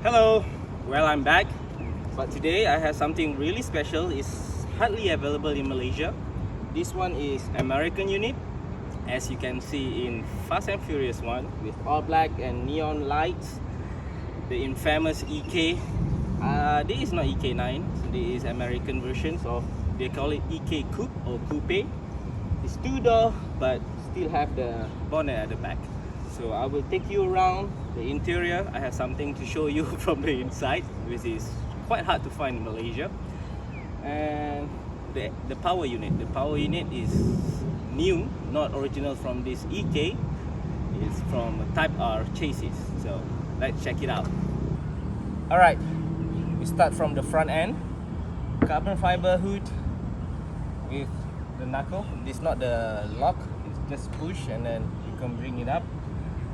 Hello, well I'm back, but today I have something really special. It's hardly available in Malaysia. This one is American unit, as you can see in Fast and Furious 1 with all black and neon lights. The infamous EK. This is not EK9, this is American versions of, they call it EK Coupe or Coupe. It's two-door but still have the bonnet at the back. So I will take you around the interior. I have something to show you from the inside, which is quite hard to find in Malaysia. And the power unit. The power unit is new, not original from this EK. It's from a Type R chassis. So let's check it out. Alright, we start from the front end. Carbon fiber hood with the knuckle. This is not the lock, it's just push and then you can bring it up.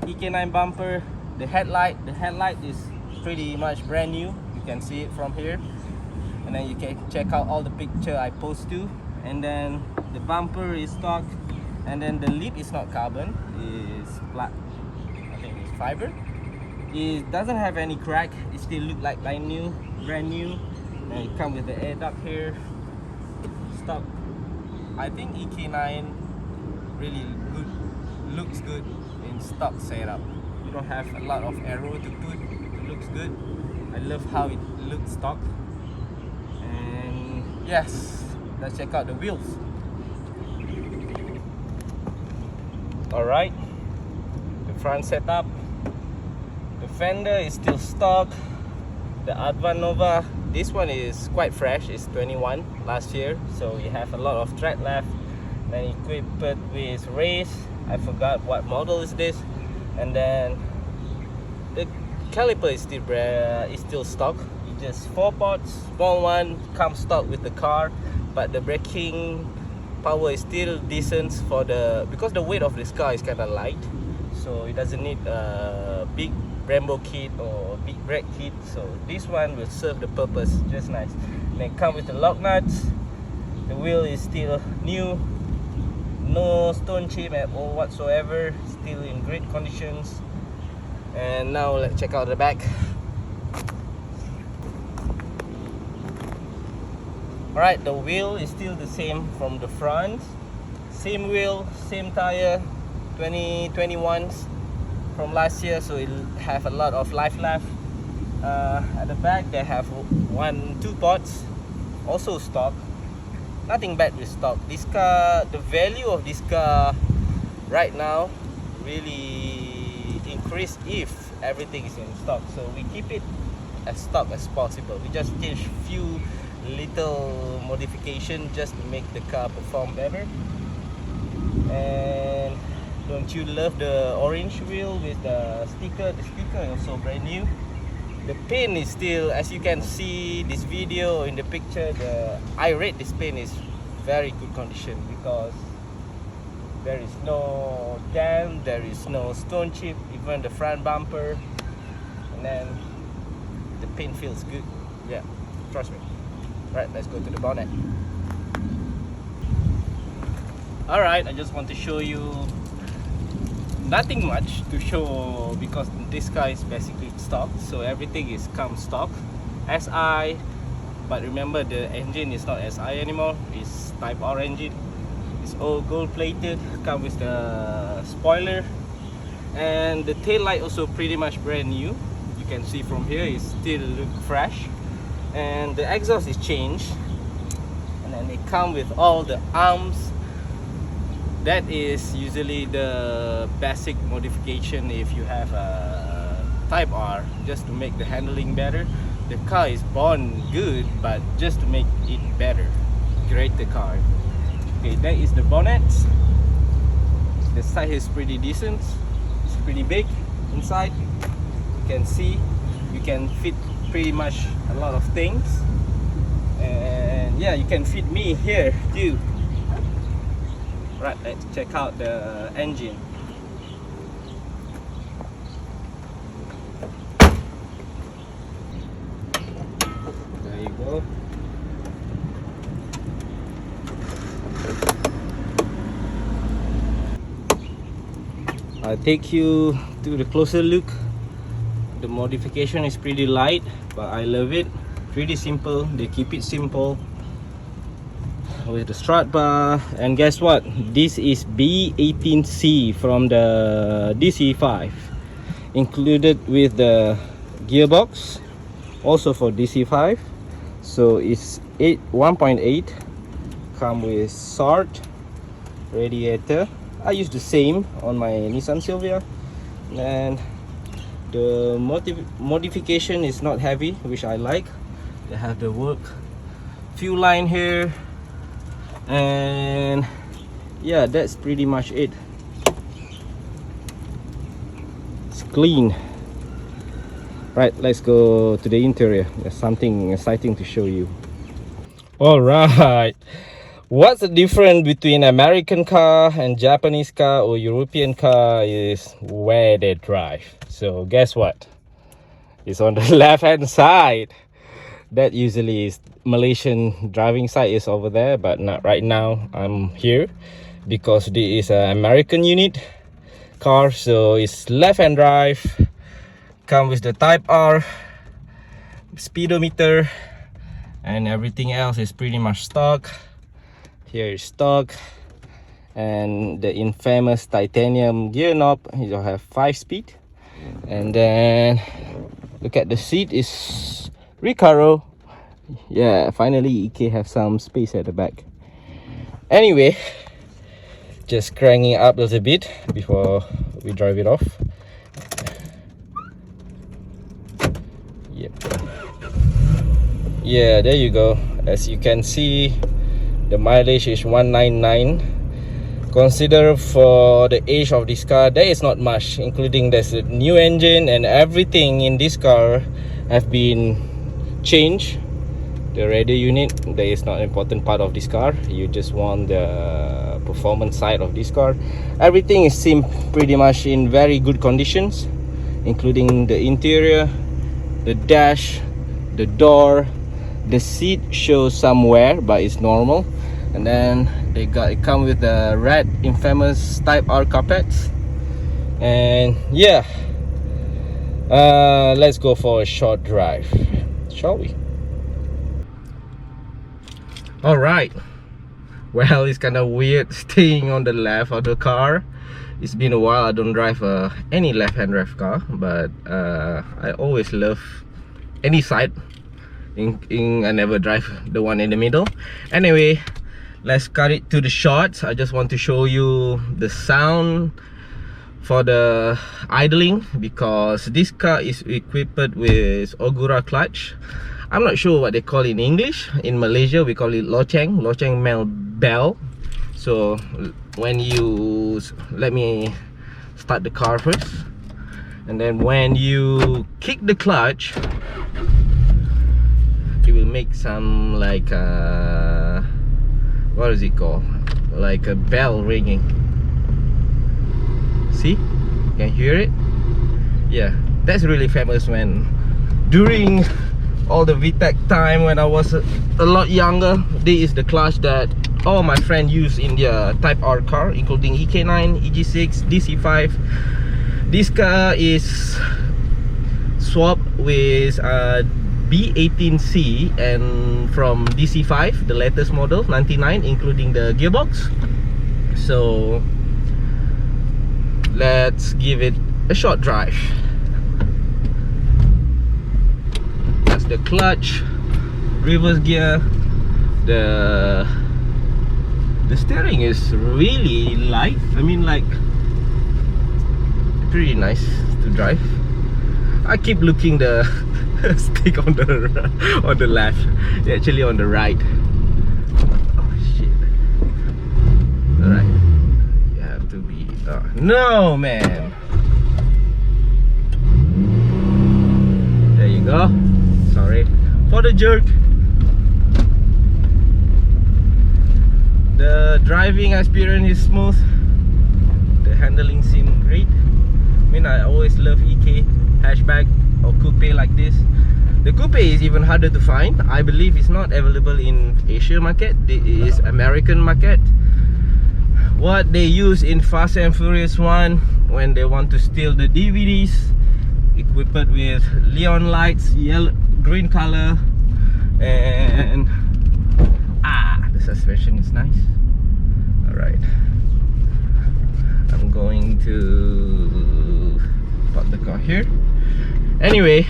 EK9 bumper. The headlight is pretty much brand new. You can see it from here, and then you can check out all the picture I post to. And then the bumper is stock, and then the lip is not carbon, it's flat. I think it's fiber. It doesn't have any crack. It still look like new, brand new. And it comes with the air duct here. Stock. I think EK9 really good, looks good in stock setup. You don't have a lot of arrow to put. It looks good. I love how it looks stock. And yes, let's check out the wheels. Alright, the front setup. The fender is still stock. The Advan Neova, this one is quite fresh. It's 21 last year, so you have a lot of tread left. Then equipped with race. I forgot what model is this. And then the caliper is still stock. It's just 4 ports, small one, comes stock with the car, but the braking power is still decent for because the weight of this car is kind of light, so it doesn't need a big Brembo kit or big brake kit. So this one will serve the purpose just nice. And then come with the lock nuts. The wheel is still new. No stone chip at all whatsoever, still in great conditions. And now let's check out the back. Alright, the wheel is still the same from the front. Same wheel, same tire, 2021s from last year, so it'll have a lot of life left. At the back they have 2 ports, also stock. Nothing bad with stock. This car, the value of this car right now really increase if everything is in stock. So we keep it as stock as possible. We just change few little modification just to make the car perform better. And don't you love the orange wheel with the sticker? The sticker is also brand new. The paint is still, as you can see this video in the picture, I rate this paint is very good condition because there is no dent, there is no stone chip, even the front bumper, and then the paint feels good. Yeah, trust me. Right, let's go to the bonnet. Alright, I just want to show you nothing much to show because this car is basically stock, so everything is come stock. SI, but remember the engine is not SI anymore, it's Type R engine. It's all gold plated, come with the spoiler, and the tail light also pretty much brand new. You can see from here it still look fresh, and the exhaust is changed, and then they come with all the arms. That is usually the basic modification if you have a Type R, just to make the handling better. The car is born good, but just to make it better, grade the car. Okay, that is the bonnet. The size is pretty decent. It's pretty big inside. You can see you can fit pretty much a lot of things, and yeah, you can fit me here too. Right, let's check out the engine. There you go. I'll take you to the closer look. The modification is pretty light, but I love it. Pretty simple. They keep it simple with the strut bar. And guess what? This is B18C from the DC5, included with the gearbox, also for DC5. So it's 1.8, come with SART radiator. I use the same on my Nissan Silvia, and the modification is not heavy, which I like. They have the work fuel line here, and yeah, that's pretty much it. It's clean. Right, let's go to the interior. There's something exciting to show you. All right, what's the difference between American car and Japanese car or European car is where they drive. So guess what? It's on the left hand side. That usually is Malaysian driving side is over there, but not right now. I'm here because this is an American unit car, so it's left hand drive. Come with the Type R speedometer, and everything else is pretty much stock. Here is stock, and the infamous titanium gear knob. You'll have 5-speed, and then look at the seat is Recaro. Yeah, finally EK have some space at the back. Anyway, just cranking it up a little bit before we drive it off. Yep. Yeah, there you go. As you can see, the mileage is 199. Consider for the age of this car, there is not much, including there's a new engine and everything in this car have been changed. The radio unit, that is not an important part of this car. You just want the performance side of this car. Everything is seems pretty much in very good conditions, including the interior, the dash, the door. The seat shows some wear, but it's normal. And then it come with the red infamous Type R carpets. And yeah, let's go for a short drive, shall we? All right. Well, it's kind of weird staying on the left of the car. It's been a while I don't drive any left-hand drive car, but I always love any side. I never drive the one in the middle. Anyway, let's cut it to the shots. I just want to show you the sound for the idling, because this car is equipped with Ogura clutch. I'm not sure what they call it in English. In Malaysia we call it loceng bell. So when you, let me start the car first, and then when you kick the clutch, it will make some like what is it called, like a bell ringing. See, you can hear it. Yeah, that's really famous when during all the VTEC time when I was a lot younger. This is the clutch that all my friends use in their Type R car, including EK9, EG6, DC5. This car is swapped with B18C and from DC5, the latest model 99, including the gearbox. So let's give it a short drive. That's the clutch, reverse gear. The steering is really light. I mean, like, pretty nice to drive. I keep looking the stick on the left, actually on the right. Oh shit! All right, you have to be. No, man. There you go. Sorry for the jerk. The driving experience is smooth. The handling seems great. I mean, I always love EK hatchback or coupe like this. The coupe is even harder to find. I believe it's not available in Asia market. It is American market. What they use in Fast and Furious 1 when they want to steal the DVDs equipped with neon lights, yellow, green color, and the suspension is nice. Alright, I'm going to park the car here. Anyway,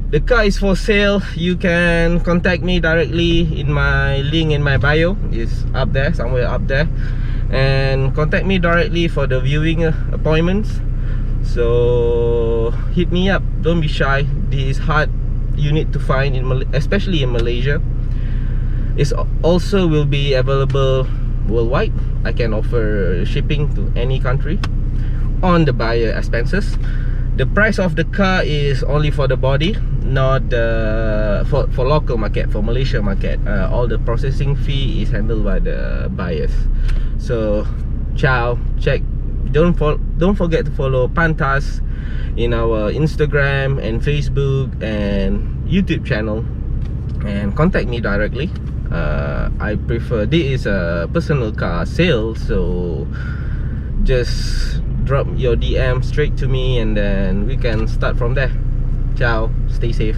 the car is for sale. You can contact me directly in my link in my bio. It's up there, somewhere up there, and contact me directly for the viewing appointments. So hit me up, don't be shy. This is hard unit to find especially in Malaysia. It's also will be available worldwide. I can offer shipping to any country on the buyer expenses. The price of the car is only for the body, not for local market, for Malaysia market. All the processing fee is handled by the buyers. So ciao, check. Don't forget to follow Pantas in our Instagram and Facebook and YouTube channel, and contact me directly. I prefer, this is a personal car sale, so just drop your DM straight to me and then we can start from there. Ciao, stay safe.